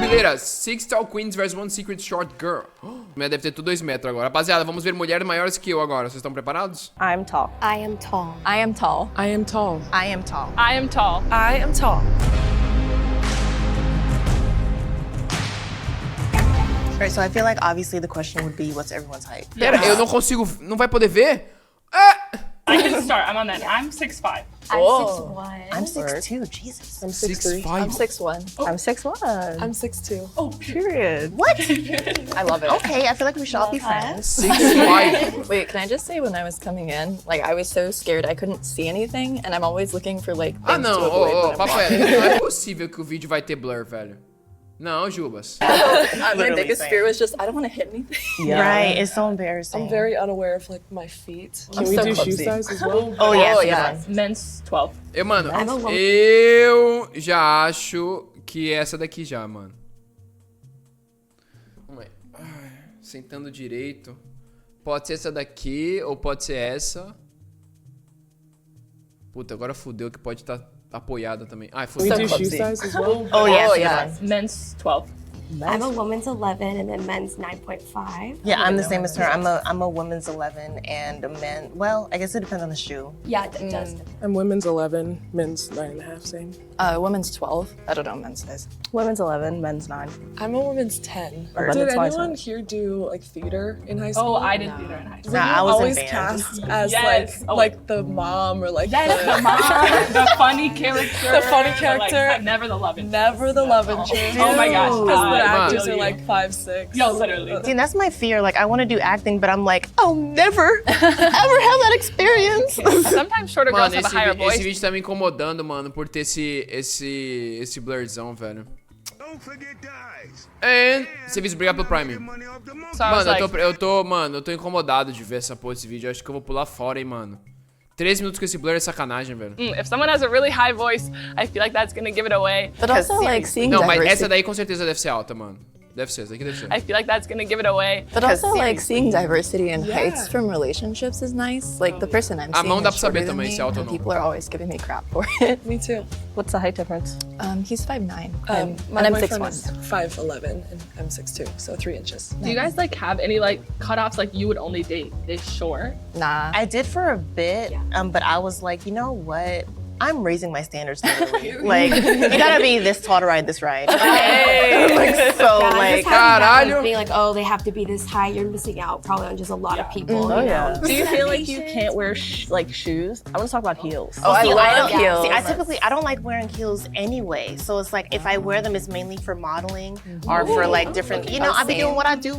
Jubileiras, 6 tall queens versus 1 secret short girl. Deve ter tudo 2 metros agora. Rapaziada, vamos ver mulheres maiores que eu agora. Vocês estão preparados? I'm tall. I am tall. I am tall. I am tall. I am tall. I am tall. I am tall. Alright, so I feel like obviously the question would be what's everyone's height? Pera, eu não consigo... Não vai poder ver? I can start. I'm on that. I'm 6'5". I'm 6'1". I'm 6'2", Jesus. I'm 6'3". 6'5". I'm 6'1". I'm 6'1". I'm 6'2". Oh, period. What? I love it. Okay, I feel like we should all be friends. 6'5". Wait, can I just say when I was coming in, like I was so scared I couldn't see anything, and I'm always looking for like things Ah, não. to avoid when I'm Papo walking. reto. Não é possível que o vídeo vai ter blur, velho. Não, Jubas. My biggest fear was just I don't want to hit anything. Yeah. Right, it's so embarrassing. I'm very unaware of like my feet. Can I'm we so do shoe clumsy. size as well? Oh, yes. Oh yeah. Men's 12. Mano, I'm a woman. eu já acho que é essa daqui já, mano. Vamos aí. Ai, sentando direito. Pode ser essa daqui ou pode ser essa. Puta, agora fudeu que pode estar apoiada também. Ai, Can we fudeu. do shoe clumsy. size as well? Oh, yes. Oh yeah. Men's 12. I'm a woman's 11 and then men's 9.5. Yeah, I'm the same as her. I'm a women's 11 and a man. Well, I guess it depends on the shoe. Yeah, it does. I'm women's 11, men's 9.5, same. Women's 12. I don't know men's size. Women's 11, men's 9. I'm a women's 10. Did anyone here do like theater in high school? Oh, I did theater in high school. Nah, I was in always band. cast as Yes. like the mom or like Yes, the mom, the funny character. The funny but, character. Like, never the love interest. never the love interest. Oh my gosh. Because the actors Yo, are like 5'6". Yo, literally. See, that's my fear. Like, I want to do acting, but I'm like, I'll never, ever have that experience. Sometimes shorter girls Mano, have a higher esse voice. vídeo tá me incomodando, mano, por ter esse blurzão, velho. E serviço, obrigado pelo Prime. So I was Mano, eu tô incomodado de ver essa porra desse vídeo. Eu acho que eu vou pular fora, hein, mano. 13 minutos com esse blur é sacanagem, velho. if someone has a really high voice, I feel like that's gonna give it away. But also like seeing Não, mas diversity. essa daí com certeza deve ser alta, mano. Deve ser, essa daqui deve ser. I feel like that's gonna give it away. But also like seeing diversity in heights from relationships is nice. Like the person I'm A seeing mão dá is pra saber shorter than também me, se é alto ou and não. people are always giving me crap for it. Me too. What's the height difference? He's 5'9", My and I'm boyfriend 6'1". is 5'11", and I'm 6'2", so 3 inches. Do you guys like have any like cutoffs like you would only date this short? Nah. I did for a bit, but I was like, you know what? I'm raising my standards literally. Like, you gotta be this tall to ride this ride. Like, so, Yeah, like, Caralho. being like, oh, they have to be this high. You're missing out probably on just a lot of people. Oh you yeah. know? Do you feel like you can't wear like shoes? I want to talk about heels. Oh, I See, love heels. See, I don't like wearing heels anyway. So it's like if I wear them, it's mainly for modeling or for like different. You know, I be doing what I do,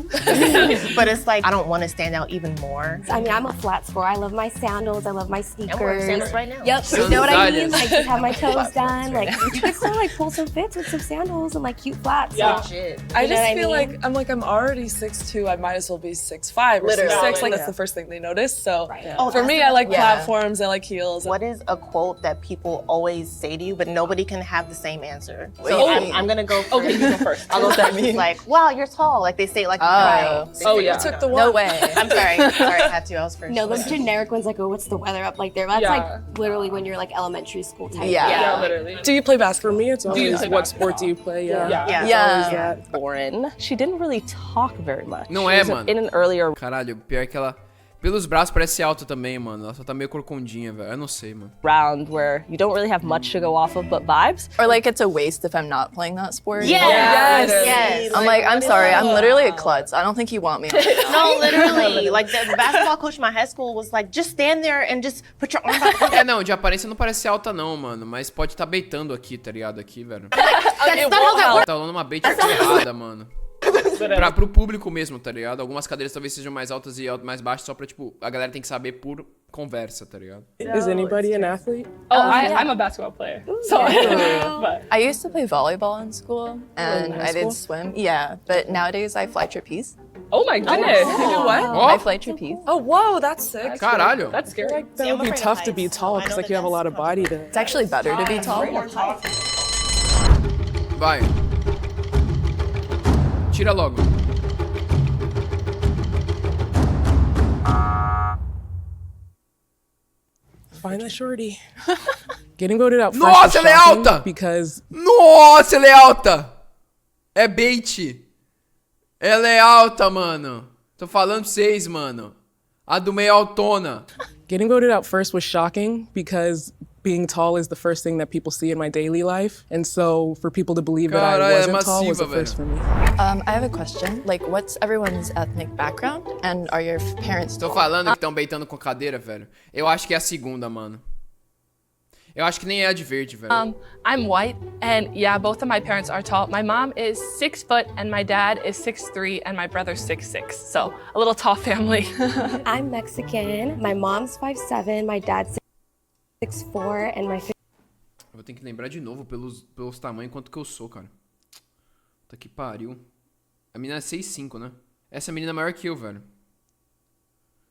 but it's like I don't want to stand out even more. I mean, I'm a flat score. I love my sandals. I love my sneakers. I'm wearing sandals right now. Yep. You know what I mean? Sandals. Like just have my toes done. Like you can still like pull some fits with some sandals and like cute flats. Yeah. Shit. I You know just what I feel mean? like I'm already 6'2". I might as well be 6'5" or Literally. 6'6". Like Yeah. that's the first thing they notice. So Oh, for that's me, I like Yeah. platforms. I like heels. What is a quote that people always say to you, but nobody can have the same answer? So Wait, I'm gonna go first. Okay, you go first. I'll go first. Like, wow, you're tall. Like they say, it like Oh. They Oh, say yeah. it. took the one. No way. I'm sorry. Sorry, I had to. I was first. No, those generic ones like, oh, what's the weather up like there? That's Yeah. like literally when you're like elementary school type. Yeah. Yeah, literally. Do you play basketball? For me, it's you always play what basketball? sport do you play? Yeah. Yeah. Yeah. Lauren, she didn't really talk very much. Não She é, was mano. In an earlier Caralho, pior que ela... Pelos braços parece ser alta também, mano. Ela só tá meio corcundinha, velho. Eu não sei, mano. round where you don't really have much to go off of but vibes. Or like it's a waste if I'm not playing that sport. Yes. Yes. I'm like, I'm sorry, I'm literally a klutz. I don't think you want me. No, literally. Like the basketball coach in my high school was like, just stand there and just put your arm out. É, não, de aparência não parece ser alta não, mano. Mas pode tá baitando aqui, tá ligado? Aqui, velho. Tá rolando uma bait aqui errada, mano. Pro público mesmo, tá ligado? Algumas cadeiras talvez sejam mais altas e mais baixas só pra, tipo, a galera tem que saber por conversa, tá ligado? Is anybody an athlete? Oh, I'm a basketball player. So, but I used to play volleyball in school and I did swim. Yeah, but nowadays I fly trapeze. oh my goodness. You do what? I Ó, fly trapeze. Oh, whoa, that's sick. caralho. That's scary. That would be tough to be tall because like you have a lot of body to. It's actually better to be tall. Vai. Tira logo. Find that shorty. Getting voted out. Nossa, first is ela é shocking alta! Because Nossa, ela é alta! É bait. Ela é alta, mano. Tô falando pra vocês, mano. A do meio autona. Getting voted out first was shocking because being tall is the first thing that people see in my daily life. And so for people to believe that I wasn't tall was a first for me. I have a question. Like, what's everyone's ethnic background? And are your parents Tô tall? falando que estão baitando com cadeira, velho. Eu acho que é a segunda, mano. Eu acho que nem é a de verde, velho. I'm white, and yeah, both of my parents are tall. My mom is 6 foot, and my dad is 6'3", and my brother's 6'6". So a little tall family. I'm Mexican. My mom's 5'7", my dad's 6'4", and my Eu vou ter que lembrar de novo pelos tamanhos quanto que eu sou, cara. Puta que pariu. A menina é 6'5", né? Essa menina é maior que eu, velho.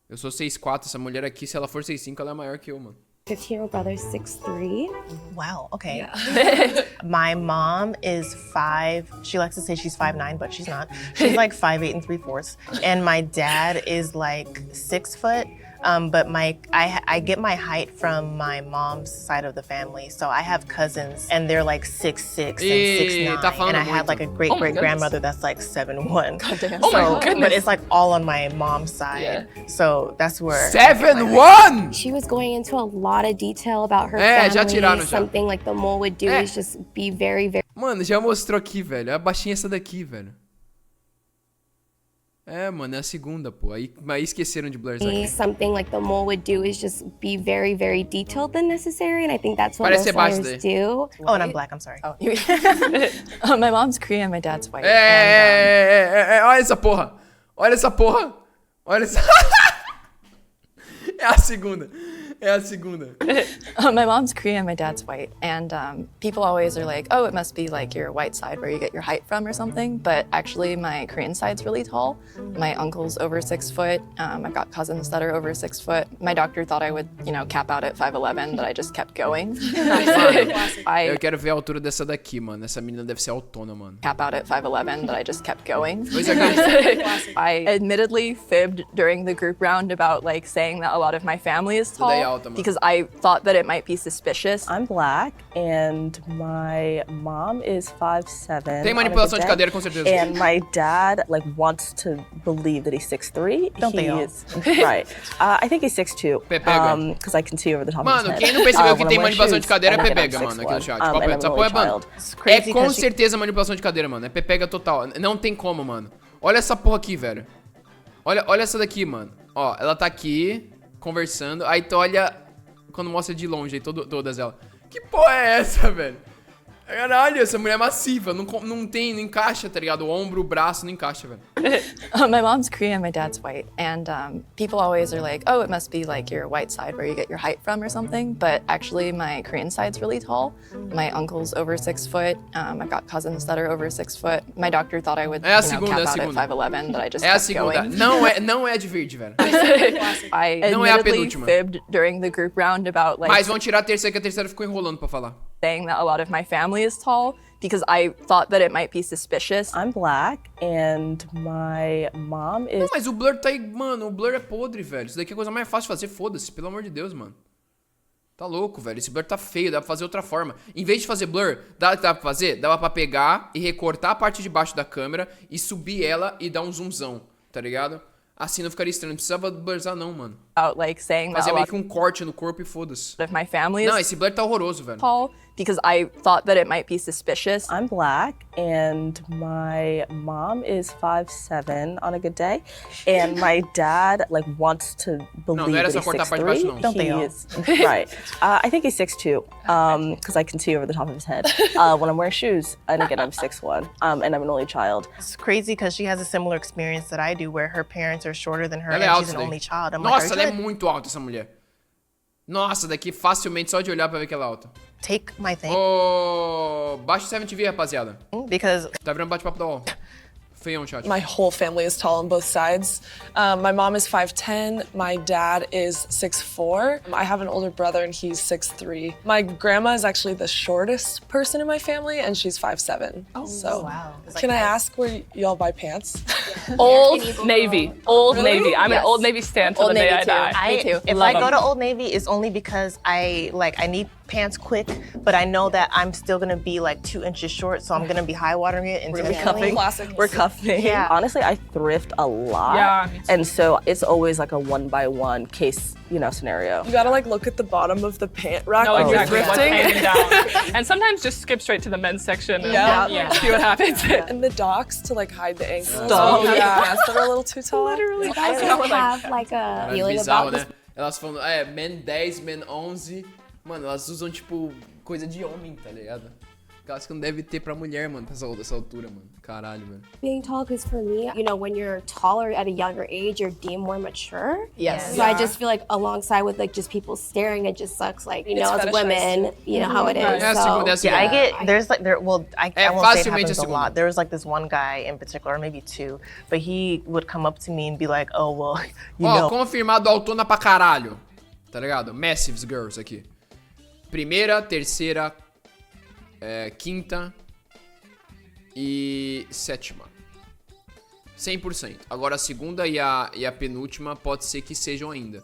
Eu sou 6'4", essa mulher aqui, se ela for 6'5", ela é maior que eu, mano. 15-year-old brother's 6'3". Wow, okay. My mom is 5, she likes to say she's 5'9", but she's not. She's like 5'8" and 3/4. And my dad is like 6 foot. But I get my height from my mom's side of the family. So I have cousins and they're like 6'6" and 6'9". And I had like a great-great-grandmother that's like 7'1". Goddamn. Oh my goodness. But it's like all on my mom's side. So that's where 7'1"! She was going into a lot of detail about her já tiraram, family. já. Something like the mole would do is just be very, very Mano, já mostrou aqui, velho. É a baixinha essa daqui, velho. É, mano, é a segunda, pô. Aí esqueceram de blurzar aqui. something like the mole would do is just be very, very detailed than necessary, and I think that's what Parece most ser baixo liars do. Oh, and I'm black, I'm sorry. Oh, my mom's Korean, my dad's white. Olha essa porra. Olha essa porra. Olha essa... É a segunda. É a segunda. My mom's Korean, my dad's white. And people always are like, oh, it must be like your white side where you get your height from or something. But actually, my Korean side's really tall. My uncle's over 6 foot. I've got cousins that are over 6 foot. My doctor thought I would, cap out at 5'11", but I just kept going. Eu quero ver a altura dessa daqui, mano. Essa menina deve ser autona, mano. Cap out at 5'11", but I just kept going. Pois é, cara. I admittedly fibbed during the group round about like saying that a lot of my family is tall because I thought that it might be suspicious. I'm black and my mom is 5'7". Tem manipulação de cadeira, com certeza. And my dad wants to believe that he's 6'3". Don't they all? Right. I think he's 6'2". Pepega. Because I can see over the top of his Mano, head. quem não percebeu que When tem I wear manipulação shoes, de cadeira é I think I'm pepega, mano, aqui no 6'1". chat. And I'm an only Apoia, mano. child. É crazy com 'cause she- certeza manipulação de cadeira, mano. É pepega total. Não tem como, mano. Olha essa porra aqui, velho. Olha essa daqui, mano. Ó, ela tá aqui, conversando. Aí tu olha quando mostra de longe aí, todas elas. Que porra é essa, velho? Caralho, essa mulher é massiva. Não encaixa, tá ligado? O ombro, o braço, não encaixa, velho. My mom's Korean, my dad's white. And people always are like, oh, it must be like your white side where you get your height from or something. But actually, my Korean side's really tall. My uncle's over 6 foot. I've got cousins that are over 6 foot. My doctor thought I would É a cap segunda, out é a at segunda. 5'11", but I just É a kept segunda. going. Não é a de verde, velho. I Não é a admittedly penúltima. fibbed during the group round about like Mas vão tirar a terceira, que a terceira ficou enrolando pra falar. saying that a lot of my family is tall because I thought that it might be suspicious. I'm black and my mom Não, is... mas o blur tá aí, mano, o blur é podre, velho. Isso daqui é a coisa mais fácil de fazer, foda-se, pelo amor de Deus, mano. Tá louco, velho. Esse blur tá feio, dá pra fazer outra forma. Em vez de fazer blur, dá pra fazer? Dava pra pegar e recortar a parte de baixo da câmera e subir ela e dar um zoomzão, tá ligado? Assim não ficaria estranho, não precisava blurzar não, mano. About like saying that Fazer a meio lot que um corte no corpo e foda-se. of my family Não, is esse blur tá horroroso, velho. tall because I thought that it might be suspicious. I'm black and my mom is 5'7" on a good day, and my dad wants to believe era that só he's cortar a parte de baixo, 6'3". não. Don't they all? Right. I think he's 6'2", because I can see over the top of his head when I'm wearing shoes. And again, I'm 6'1", and I'm an only child. It's crazy because she has a similar experience that I do where her parents are shorter than her Ela é and alta, she's an daí. only child. I'm Nossa, like, ela é are you muito alta, essa mulher. Nossa, daqui facilmente só de olhar pra ver que ela é alta. take my thing? Ô, baixa o 7TV, rapaziada. Because Tá virando bate-papo da UOL. Feião, chat. My whole family is tall on both sides. My mom is 5'10", my dad is 6'4". I have an older brother and he's 6'3". My grandma is actually the shortest person in my family and she's 5'7". So, wow. can I ask where y'all buy pants? Old Navy. Old Navy. I'm an Old Navy stan till the day I die. Me too. If I go to Old Navy, it's only because I need pants quick, but I know that I'm still gonna be like 2 inches short, so I'm gonna be high watering it intentionally. We're cuffing. Yeah. Honestly, I thrift a lot. Yeah, me too. And so it's always like a 1-by-1 case, scenario. You gotta like look at the bottom of the pant rack No, when exactly. you're What's thrifting. hanging down. And sometimes just skip straight to the men's section and see what happens. And the docks to like hide the ankles. Stop. You have pants that are a little too tall. Literally. You guys have like a Cara, feeling bizarro, about né? this. Elas falam, men 10, men 11. Mano, elas usam, tipo, coisa de homem, tá ligado? Aquelas que não deve ter pra mulher, mano, dessa altura, mano. Caralho, velho. Being tall, because for me, when you're taller at a younger age, you're deemed more mature. Yes. So I just feel like alongside with like just people staring, it just sucks. Like, as fetishized. women, you know how it is. É a So segunda, é a segunda. I get there's like there well I won't say it facilmente happens a a segunda. lot. There was like this one guy in particular, or maybe two, but he would come up to me and be like, "Oh well, you Ó, know." confirmado autona pra caralho. Tá ligado? Massives Girls aqui. Primeira, terceira, quinta e sétima. 100%. Agora a segunda e a penúltima pode ser que sejam ainda.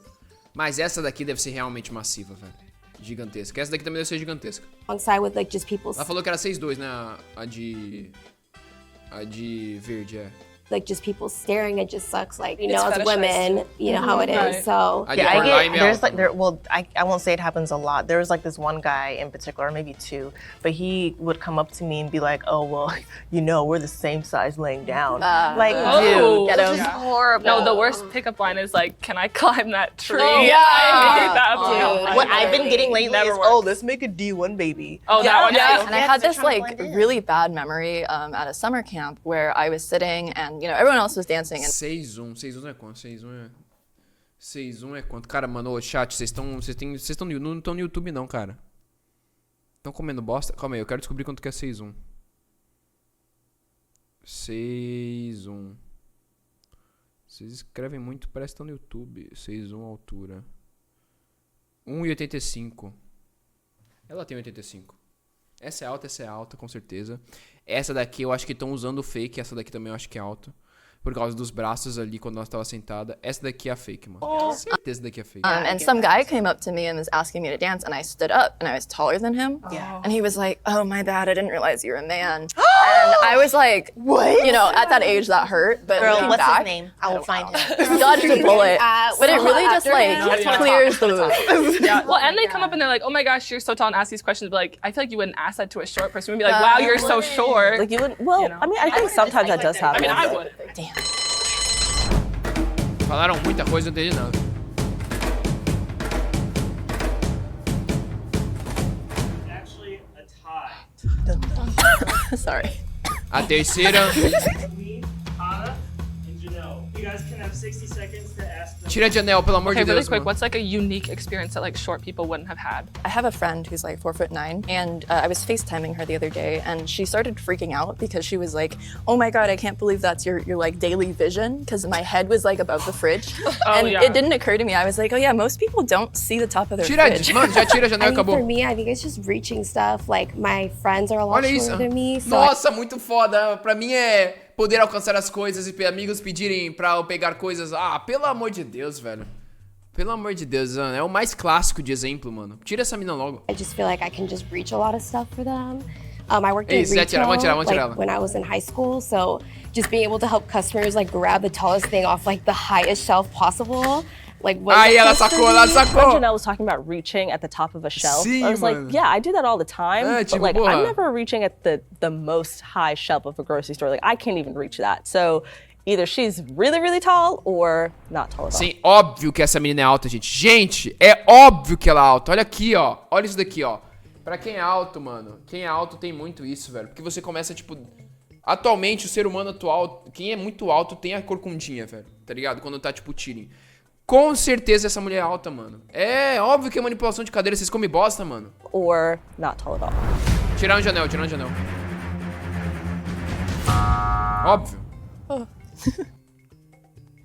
Mas essa daqui deve ser realmente massiva, velho. Gigantesca. Essa daqui também deve ser gigantesca. alongside with like just people Ela falou que era 6'2", né? A de verde, like just people staring, it just sucks. Like, It's as fetishized. women, you know how it is. Right. So A de Yeah, I Fortnite get é there's alta. like there well I won't say it happens a lot. There was like this one guy in particular, or maybe two, but he would come up to me and be like, "Oh well, we're the same size laying down." Like, Oh. dude, that's just horrible. No, the worst pickup line is like, "Can I climb that tree?" Yeah. I hate that. Dude. What I've been getting lately Never is, works. "Oh, let's make a D1 baby." Oh, that one. Yeah. And I had this like really bad memory at a summer camp where I was sitting and everyone else was dancing and 6'1". 6'1 é quanto? 6'1 é quanto? Cara, mano, ô, chat, vocês não estão no YouTube não, cara. Estão comendo bosta? Calma aí, eu quero descobrir quanto que é 6'1". 6'1". Vocês escrevem muito, parece que estão no YouTube. 6'1 altura. 1,85. Ela tem 85. Essa é alta, com certeza. Essa daqui eu acho que estão usando o fake. Essa daqui também eu acho que é alta. Por causa dos braços ali quando nós tava sentada. Essa daqui é a fake, mano. Certeza daqui é fake. and some guy came up to me and was asking me to dance and I stood up and I was taller than him. Yeah. And he was like, "Oh, my bad, I didn't realize you were a man." And I was like, "What?" At that age that hurt, but Girl, looking what's back, his name? I will find him. dodged a bullet. But it really just like No, clears the loop. Yeah. Well, and they come up and they're like, "Oh my gosh, you're so tall," and ask these questions. But like, I feel like you wouldn't ask that to a short person. We'd be like, "Wow, you're so short." Like you would, well, I mean, I think sometimes that does I happen. mean, I would. Damn. Falaram muita coisa, não entendi nada. Actually, a tie Sorry. A terceira... between Hannah and Janelle. You guys can have 60 seconds to ask them. Tira a Janelle, pelo amor Okay, de really Deus, quick, mano. what's like a unique experience that like short people wouldn't have had? I have a friend who's like 4'9", and I was FaceTiming her the other day, and she started freaking out because she was like, "Oh my god, I can't believe that's your like daily vision," because my head was like above the fridge, and yeah. it didn't occur to me. I was like, "Oh yeah, most people don't see the top of their Tira, fridge." mano, já tira a Janelle, I think for acabou. me, I think it's just reaching stuff. Like my friends are a lot Olha isso. shorter than me, so Nossa, muito foda. Pra mim é poder alcançar as coisas e amigos pedirem pra eu pegar coisas. Ah, pelo amor de Deus, velho. Pelo amor de Deus, mano. É o mais clássico de exemplo, mano. Tira essa mina logo. I just feel like I can just reach a lot of stuff for them. I worked in Ei, Zé, tira, retail vamos tirar ela. like, when I was in high school, so just being able to help customers like grab the tallest thing off like the highest shelf possible. Like was Aí a ela first for sacou, me. ela sacou. Janelle was talking about reaching at the top of a shelf. Sim, I was mano. like, yeah, I do that all the time. É, but tipo, like, porra. I'm never reaching at the most high shelf of a grocery store. Like, I can't even reach that. So either she's really, really tall or not tall at all. Sim, óbvio que essa menina é alta, gente. Gente, é óbvio que ela é alta. Olha aqui, ó. Olha isso daqui, ó. Pra quem é alto, mano. Quem é alto tem muito isso, velho. Porque você começa, tipo... Atualmente, o ser humano atual... Quem é muito alto tem a corcundinha, velho. Tá ligado? Quando tá, tipo, tiring. Com certeza essa mulher é alta, mano. É óbvio que é manipulação de cadeira. Vocês comem bosta, mano. Or not tall at all. Tirar um janel, tirar um janel. Óbvio.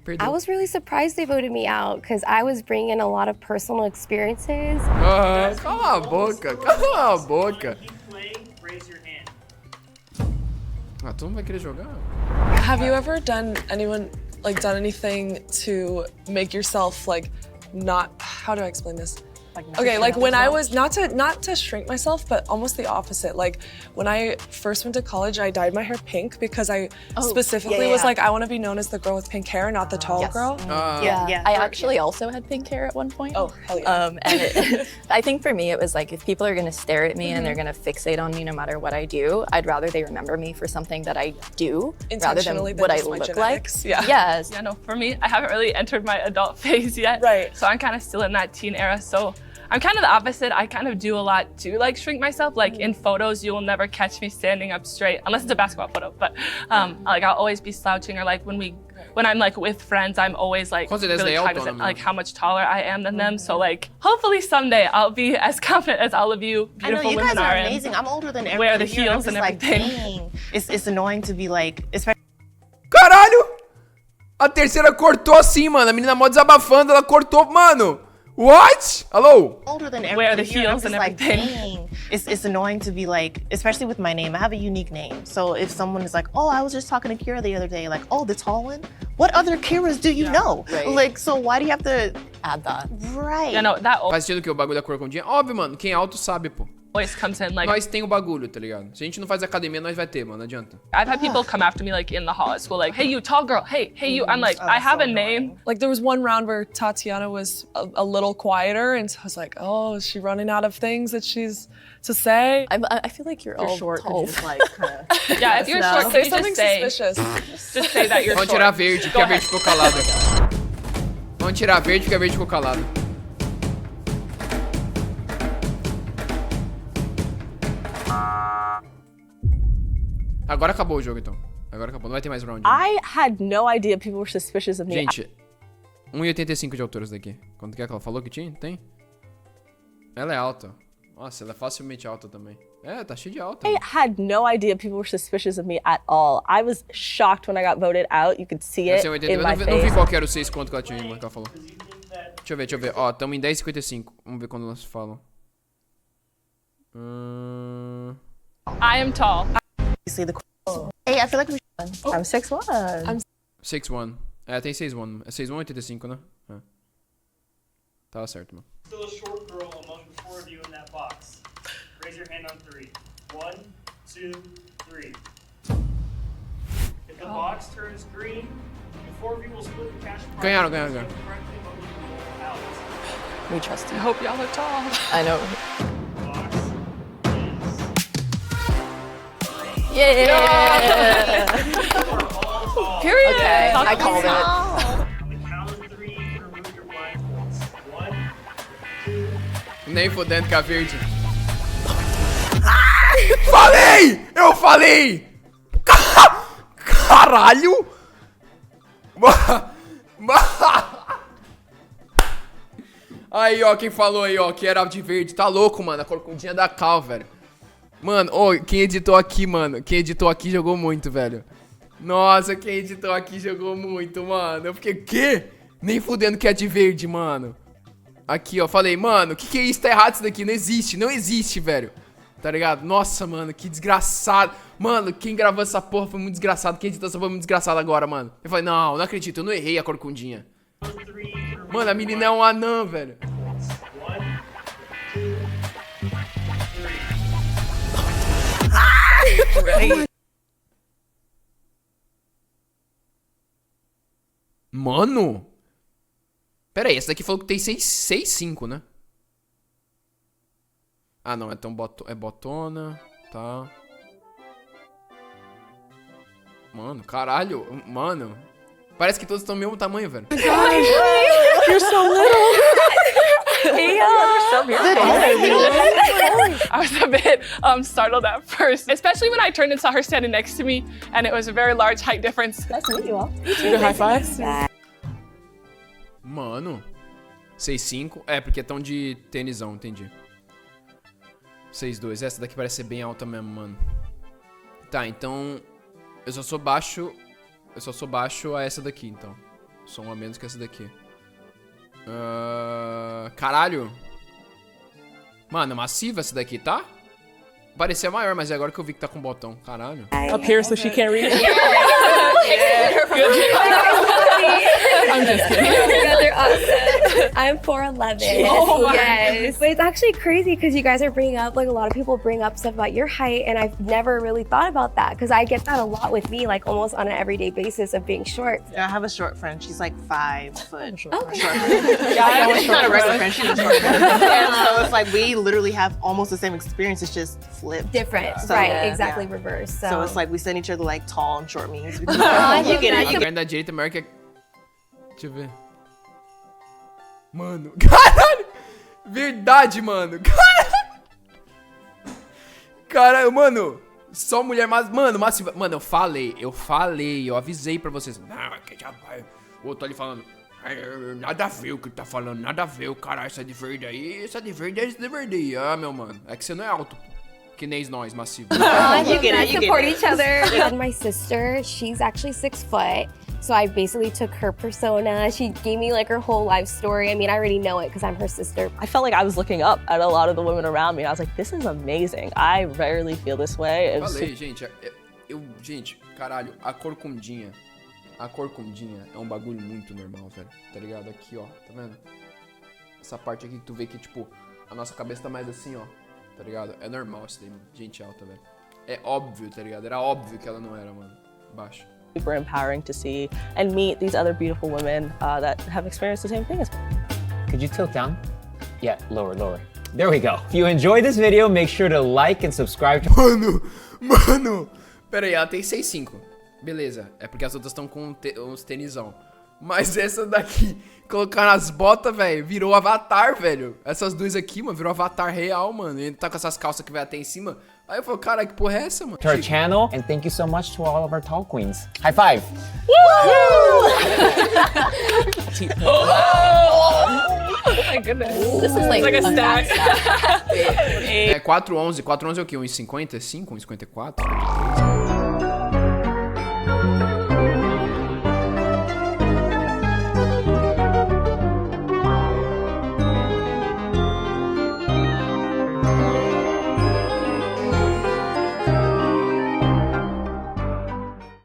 Perdão. I was really surprised they voted me out because I was bringing in a lot of personal experiences. Ah, cala a boca, cala a boca. Keep playing, raise your hand. Ah, tu não vai querer jogar? Have you ever done anything to make yourself like not, how do I explain this? Okay, like when I was, not to shrink myself, but almost the opposite. Like when I first went to college, I dyed my hair pink because I specifically was like, I want to be known as the girl with pink hair, not the tall girl. I actually also had pink hair at one point. Oh, hell yeah. And I think for me, it was like, if people are gonna stare at me and they're gonna fixate on me no matter what I do, I'd rather they remember me for something that I do rather than what I look like. Yeah. Yes. Yeah, no, for me, I haven't really entered my adult phase yet. Right. So I'm kind of still in that teen era. So I'm kind of the opposite. I kind of do a lot to like shrink myself. Like in photos, you will never catch me standing up straight unless it's a basketball photo. But like I'll always be slouching, or like when I'm like with friends, I'm always like really cognizant like how much taller I am than them. So like hopefully someday I'll be as confident as all of you beautiful women are. I know, you guys are amazing. I'm older than everyone. Wear the heels and everything. Like, it's annoying to be like, especially. Caralho! A terceira cortou assim, mano. A menina mó desabafando, ela cortou, mano. What? Hello? Older than everyone. Wear the heels and everything. Like, it's annoying to be like, especially with my name. I have a unique name. So if someone is like, oh, I was just talking to Kira the other day, like, oh, the tall one? What other Kiras do you know? Right. Like, so why do you have to add that? Right. Yeah, no, that Faz sentido que o bagulho da corcundinha? Óbvio, mano. Quem é alto sabe, pô. always comes in like. Nós tem o bagulho, tá ligado? Se a gente não faz academia, nós vai ter, mano. Não adianta. I've had people come after me like in the hall at school, like, hey, you tall girl, hey, you. I'm like, I have a name. Like there was one round where Tatiana was a little quieter, and so I was like, oh, is she running out of things that she's to say? I feel like you're all short. tall. Just like kinda Yeah, if you're short, Say you something just say, suspicious. just say that you're Vamos short. tirar verde, porque a verde ficou calada. Vamos tirar verde, porque a verde ficou calada. Agora acabou o jogo, então. Agora acabou, não vai ter mais round. I had no idea people were suspicious of me. Gente, 1,85 de altura essa daqui. Quanto que é que ela falou que tinha? Tem? Ela é alta. Nossa, ela é facilmente alta também. É, tá cheio de alta. I had no idea people were suspicious of me at all. I was shocked when I got voted out. You could see it in my Eu não vi face. qual que era o 6 conto que ela tinha, que ela falou. Deixa eu ver. Ó, tamo em 10,55. Vamos ver quando elas falam. I am tall. Hey, I feel like we I'm 6'1". 6'1". É, tem 6'1". É 6'1" 85, né? É. Tava certo, mano. Still a short girl among the four of you in that box. Raise your hand on 3. 1, 2, 3. If the box turns green, the four of you will split the cash prize. Ganharam. Correctly, but we will out. We trust I you. hope y'all are tall. I know. Box is. Yeah! Period. Okay, I called it. On the count of 3, you can remove your blindfolds. 1, 2. Nem fodendo com a verde. Falei! Eu falei! Caralho! Aí, ó, quem falou aí, ó, que era de verde. Tá louco, mano, a corcundinha da Cal, velho. Mano, ô, quem editou aqui, mano, quem editou aqui jogou muito, velho. Nossa, quem editou aqui jogou muito, mano. Eu fiquei, quê? Nem fudendo que é de verde, mano. Aqui, ó, falei, mano, que é isso? Tá errado isso daqui, não existe, velho. Tá ligado? Nossa, mano, que desgraçado. Mano, quem gravou essa porra foi muito desgraçado. Quem editou essa porra foi muito desgraçado agora, mano. Eu falei, não acredito, eu não errei a corcundinha. Mano, a menina é um anã, velho. 1, 2, 3. Mano? Pera aí, essa daqui falou que tem 6,5, né? Ah, não, então é botona, tá. Mano, caralho, mano. Parece que todos estão do mesmo tamanho, velho. You're so little. I was a bit startled at first, especially when I turned and saw her standing next to me, and it was a very large height difference. Nice to meet you all. You high five? Mano. 6,5. É, porque estão de tênisão, entendi. 6,2. Essa daqui parece ser bem alta mesmo, mano. Tá, então... Eu só sou baixo a essa daqui, então. Sou um a menos que essa daqui. Caralho. Mano, é massiva essa daqui, tá? Parecia maior, mas é agora que eu vi que tá com botão. Caralho. Up here so she can't read it. I'm just kidding. You guys are awesome. I'm 4'11". Oh my yes. But it's actually crazy because you guys are bringing up, like a lot of people bring up stuff about your height, and I've never really thought about that because I get that a lot with me, like almost on an everyday basis of being short. Yeah, I have a short friend. She's like 5 foot. Okay. She's not a regular friend. She's a short friend. And so it's like we literally have almost the same experience. It's just flipped. Different, So, right? yeah. Exactly, reverse. So it's like we send each other like tall and short memes. You get it. A perna da direita maior que a... Deixa eu ver. Mano, caralho! Verdade, mano. Caralho! Caralho, mano. Só mulher, mas... Mano, massiva. Mano, eu falei. Eu avisei pra vocês. Não, que já vai. O outro ali falando... Nada a ver o que tá falando, nada a ver. O caralho, essa de verde aí, essa de verde é de verde aí. Ah, meu mano. É que você não é alto, pô. Que nem nós, massivo. You guys support each other. And my sister, she's actually 6 foot. So I basically took her persona. She gave me like her whole life story. I mean, I already know it because I'm her sister. I felt like I was looking up at a lot of the women around me. I was like, this is amazing. I rarely feel this way. It was Falei, gente. Gente, caralho, a corcundinha. A corcundinha é um bagulho muito normal, velho. Tá ligado? Aqui, ó. Tá vendo? Essa parte aqui que tu vê que, tipo, a nossa cabeça tá mais assim, ó. Tá ligado? É normal isso daí, mano. Gente alta, velho. É óbvio, tá ligado? Era óbvio que ela não era, mano. Baixa. super empowering to see and meet these other beautiful women that have experienced the same thing as me. Could you tilt down? Yeah, lower, lower. There we go. If you enjoyed this video, make sure to like and subscribe to... Mano! Pera aí, ela tem 6'5". Beleza, é porque as outras estão com uns tenisão. Mas essa daqui, colocaram as botas, velho, virou avatar, velho. Essas duas aqui, mano, virou avatar real, mano. E ele tá com essas calças que vai até em cima. Aí eu falo, cara, que porra é essa, mano? to our channel, and thank you so much to all of our tall queens. High five! Oh my goodness. This is like a stack. É 4'11". 4'11" é o quê? 1,55? 1,54?